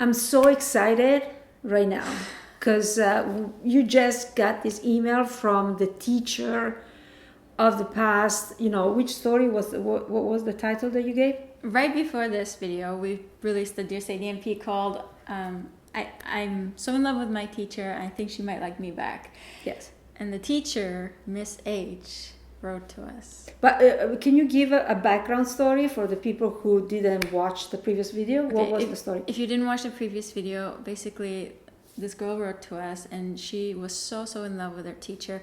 I'm so excited right now because you just got this email from the teacher of the past. Which story was what was the title that you gave? Right before this video, we released the Dear Sadie MP called I'm so in love with my teacher, I think she might like me back. Yes. And the teacher, Miss H, wrote to us. But can you give a background story for the people who didn't watch the previous video? Okay, What was the story? If you didn't watch the previous video, basically this girl wrote to us and she was so in love with her teacher,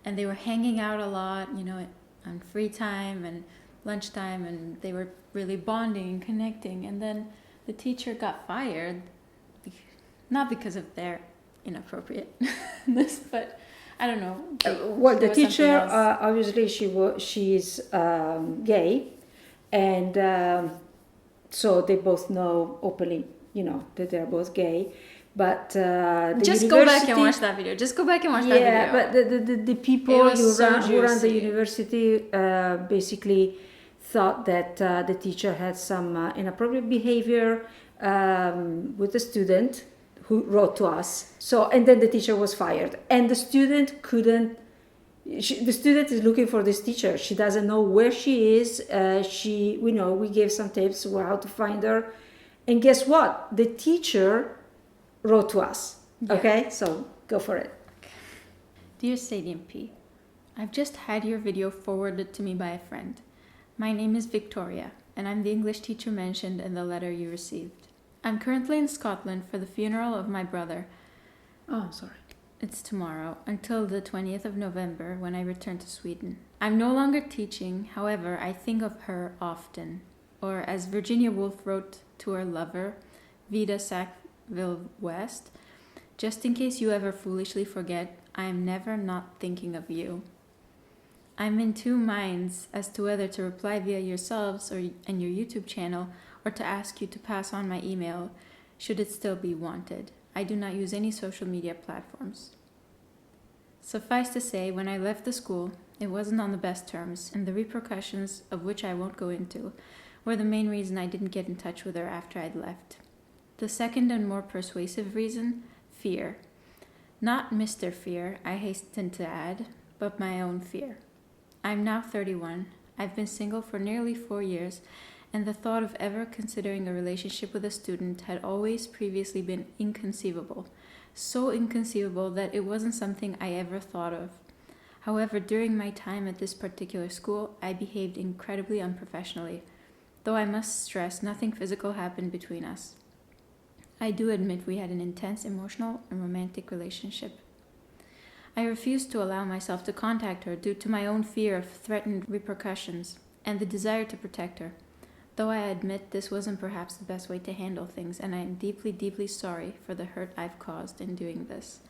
and they were hanging out a lot, on free time and lunchtime, and they were really bonding and connecting. And then the teacher got fired, not because of their inappropriateness, but I don't know. Well, the teacher, obviously, she's gay, and so they both know openly, that they're both gay. But just go back and watch that video. Just go back and watch that video. Yeah, but the people who run the university basically thought that the teacher had some inappropriate behavior with the student who wrote to us. So, and then the teacher was fired, and the student couldn't. The student is looking for this teacher. She doesn't know where she is. We gave some tips on how to find her, and guess what? The teacher wrote to us. Yeah. Okay, so go for it. Dear Sadie MP, I've just had your video forwarded to me by a friend. My name is Victoria, and I'm the English teacher mentioned in the letter you received. I'm currently in Scotland for the funeral of my brother. Oh, sorry. It's tomorrow, until the 20th of November, when I return to Sweden. I'm no longer teaching, however, I think of her often. Or as Virginia Woolf wrote to her lover, Vida Sackville West, just in case you ever foolishly forget, I am never not thinking of you. I'm in two minds as to whether to reply via yourselves and your YouTube channel, or to ask you to pass on my email, should it still be wanted. I do not use any social media platforms. Suffice to say, when I left the school, it wasn't on the best terms, and the repercussions, of which I won't go into, were the main reason I didn't get in touch with her after I'd left. The second and more persuasive reason, fear. Not Mr. Fear, I hasten to add, but my own fear. I'm now 31. I've been single for nearly 4 years, and the thought of ever considering a relationship with a student had always previously been inconceivable. So inconceivable that it wasn't something I ever thought of. However, during my time at this particular school, I behaved incredibly unprofessionally, though I must stress nothing physical happened between us. I do admit we had an intense emotional and romantic relationship. I refused to allow myself to contact her due to my own fear of threatened repercussions and the desire to protect her, though I admit this wasn't perhaps the best way to handle things, and I am deeply, deeply sorry for the hurt I've caused in doing this.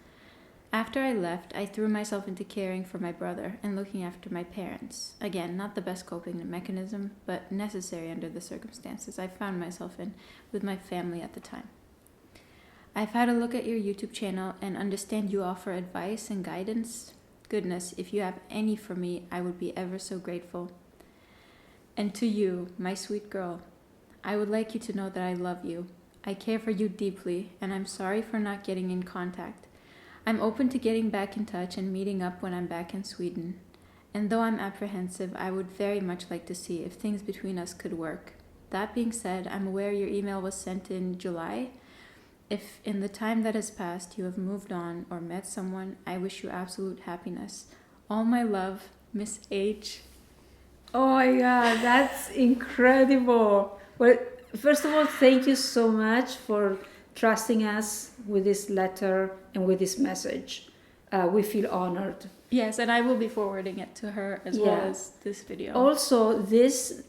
After I left, I threw myself into caring for my brother and looking after my parents. Again, not the best coping mechanism, but necessary under the circumstances I found myself in with my family at the time. I've had a look at your YouTube channel and understand you offer advice and guidance. Goodness, if you have any for me, I would be ever so grateful. And to you, my sweet girl, I would like you to know that I love you. I care for you deeply, and I'm sorry for not getting in contact. I'm open to getting back in touch and meeting up when I'm back in Sweden. And though I'm apprehensive, I would very much like to see if things between us could work. That being said, I'm aware your email was sent in July. If in the time that has passed you have moved on or met someone, I wish you absolute happiness. All my love, Miss H. Oh my God, that's incredible. Well, first of all, thank you so much for trusting us with this letter and with this message. We feel honored. Yes, and I will be forwarding it to her as well as this video. Also, this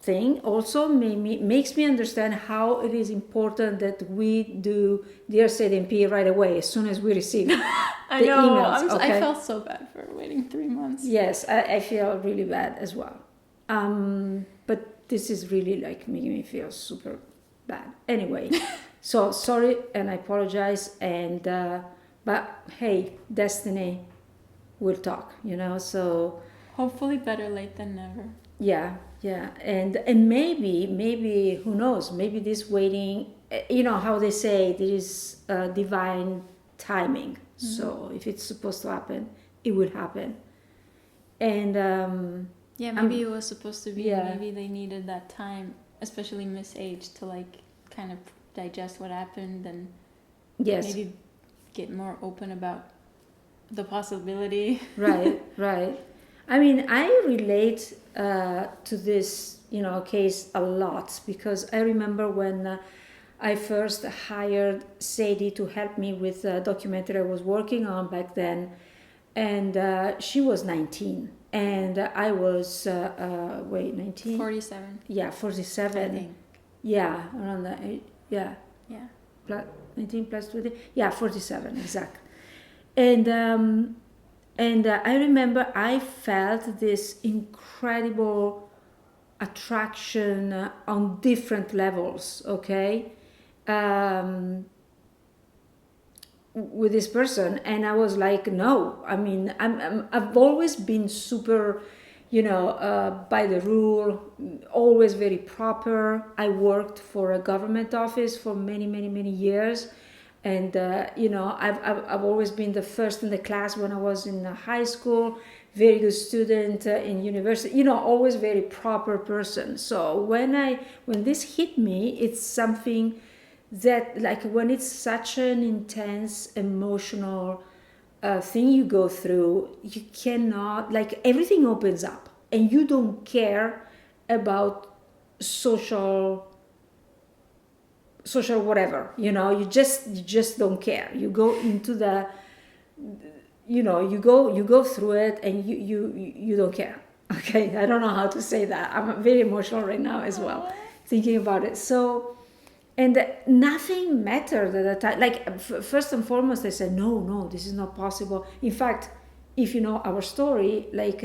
thing also makes me understand how it is important that we do Dear Sadie MP right away as soon as we receive the emails. I felt so bad for waiting 3 months. Yes, I feel really bad as well. But this is really making me feel super bad. Anyway, so sorry and I apologize. And but hey, destiny will talk, so hopefully better late than never. Yeah, and maybe who knows? Maybe this waiting you know how they say there is divine timing. So if it's supposed to happen, it will happen. And yeah, maybe it was supposed to be. Yeah. Maybe they needed that time, especially Miss H, to like kind of digest what happened and yes, maybe get more open about the possibility. right, right. I mean, I relate to this, you know, case a lot because I remember when I first hired Sadie to help me with a documentary I was working on back then, and she was 19, and I was 19. 47. Yeah, I 47. think. Yeah, around that age. Yeah, Yeah. 19 plus 20. Yeah, 47 exact. And I remember I felt this incredible attraction on different levels. Okay. With this person, and I was like, no, I mean, I've always been super, you know, by the rule, always very proper. I worked for a government office for many years, and you know, I've always been the first in the class when I was in high school, very good student in university, you know, always very proper person. So when this hit me, it's something that, like, when it's such an intense emotional thing you go through, you cannot, like, everything opens up and you don't care about social whatever, you know, you just don't care. You go into the, you know, you go through it and you don't care. Okay, I don't know how to say that. I'm very emotional right now as well thinking about it. So, and nothing mattered at the time. Like, first and foremost, I said, no, this is not possible. In fact, if you know our story, like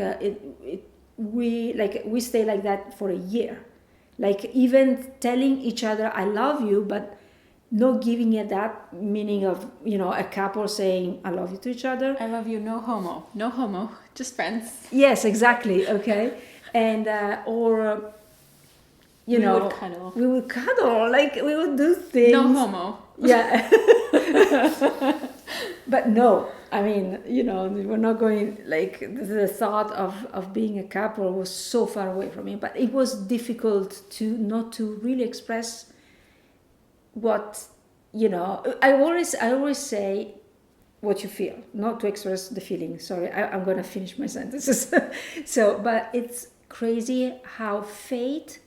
we stay like that for a year, like even telling each other I love you, but not giving it that meaning of, you know, a couple saying I love you to each other. I love you, no homo, just friends. Yes, exactly. Okay, and or you know, we would cuddle, like we would do things. No homo. Yeah. But no, I mean, you know, we're not going, like, the thought of being a couple was so far away from me, but it was difficult to not to really express what, you know, I always say what you feel, not to express the feeling. Sorry, I'm going to finish my sentences. So, but it's crazy how fate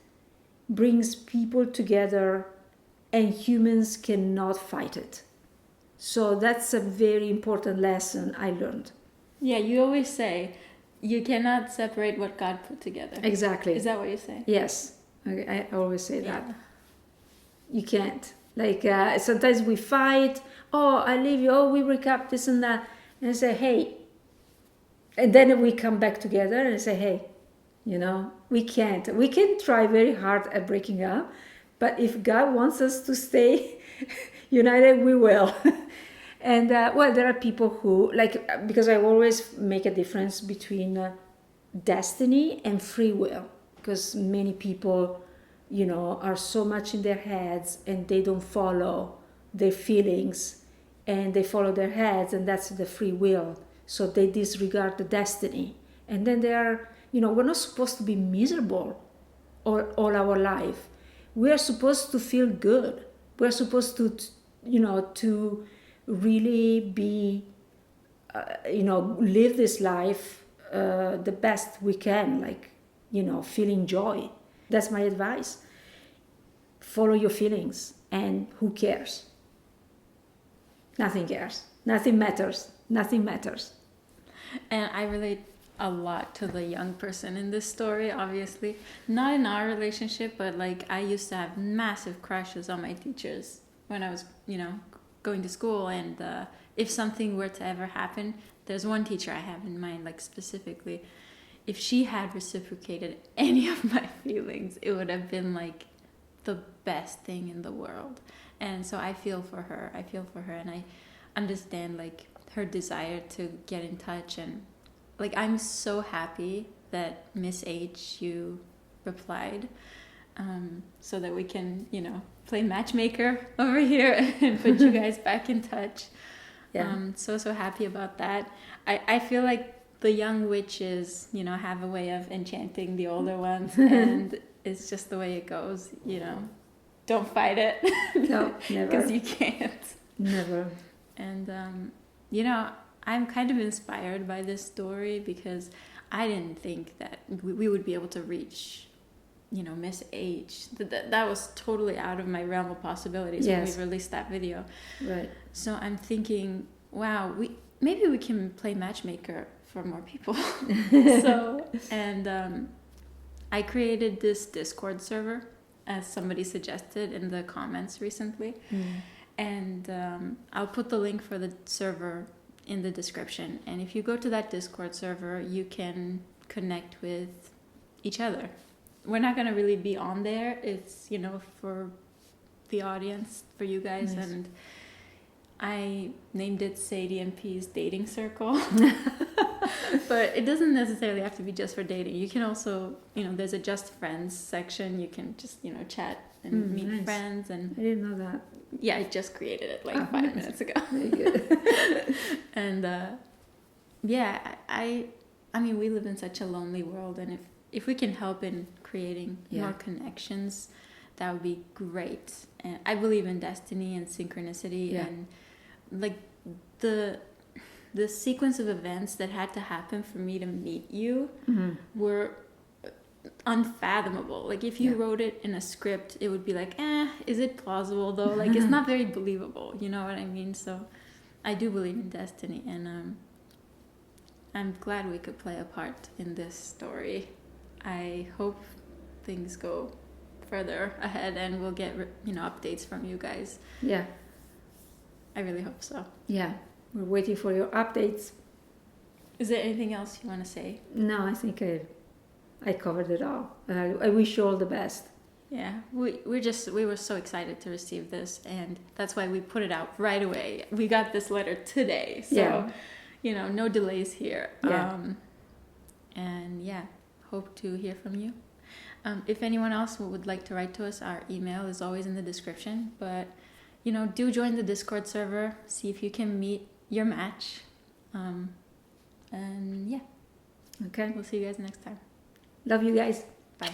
brings people together and humans cannot fight it. So that's a very important lesson I learned. Yeah, you always say you cannot separate what God put together. Exactly. Is that what you say? Yes, I always say that. You can't. Like, sometimes we fight. Oh, I leave you. Oh, we break up, this and that. And I say, hey. And then we come back together and say, hey, you know, we can't. We can try very hard at breaking up. But if God wants us to stay united, we will. And, well, there are people who, like, because I always make a difference between destiny and free will. Because many people, you know, are so much in their heads and they don't follow their feelings and they follow their heads, and that's the free will. So they disregard the destiny. And then they are, you know, we're not supposed to be miserable all our life. We are supposed to feel good. We're supposed to, you know, to really be, you know, live this life the best we can, like, you know, feeling joy. That's my advice. Follow your feelings, and who cares? Nothing cares. Nothing matters. Nothing matters. And I relate a lot to the young person in this story, obviously. Not in our relationship, but like I used to have massive crushes on my teachers when I was, you know, going to school. And if something were to ever happen, there's one teacher I have in mind, like specifically. If she had reciprocated any of my feelings, it would have been like the best thing in the world. And so I feel for her. And I understand like her desire to get in touch. And like I'm so happy that Miss H, you replied. so that we can, play matchmaker over here and put you guys back in touch. Yeah. So happy about that. I feel like the young witches, have a way of enchanting the older ones, and it's just the way it goes, Don't fight it. No, never. Because you can't. Never. And, I'm kind of inspired by this story because I didn't think that we would be able to reach, Miss H. That was totally out of my realm of possibilities when we released that video. Right. So I'm thinking, wow, maybe we can play matchmaker for more people. I created this Discord server, as somebody suggested in the comments recently. And I'll put the link for the server in the description. And if you go to that Discord server, you can connect with each other. We're not going to really be on there. It's, for the audience, for you guys. Nice. And I named it Sadie and P's Dating Circle. But it doesn't necessarily have to be just for dating. You can also, there's a Just Friends section. You can just, chat and meet nice. Friends. And I didn't know that. Yeah, I just created it 5 minutes ago. Very good. And I mean, we live in such a lonely world, and if we can help in creating more connections, that would be great. And I believe in destiny and synchronicity, and like the sequence of events that had to happen for me to meet you were unfathomable. Like if you wrote it in a script, it would be like, is it plausible though? Like it's not very believable, you know what I mean? So I do believe in destiny, and I'm glad we could play a part in this story. I hope things go further ahead and we'll get updates from you guys. Yeah, I really hope so. Yeah, we're waiting for your updates. Is there anything else you want to say? No, I think I covered it all. I wish you all the best. Yeah, we were so excited to receive this, and that's why we put it out right away. We got this letter today, so no delays here. And hope to hear from you. If anyone else would like to write to us, our email is always in the description. But do join the Discord server. See if you can meet your match. Okay, we'll see you guys next time. Love you guys. Bye.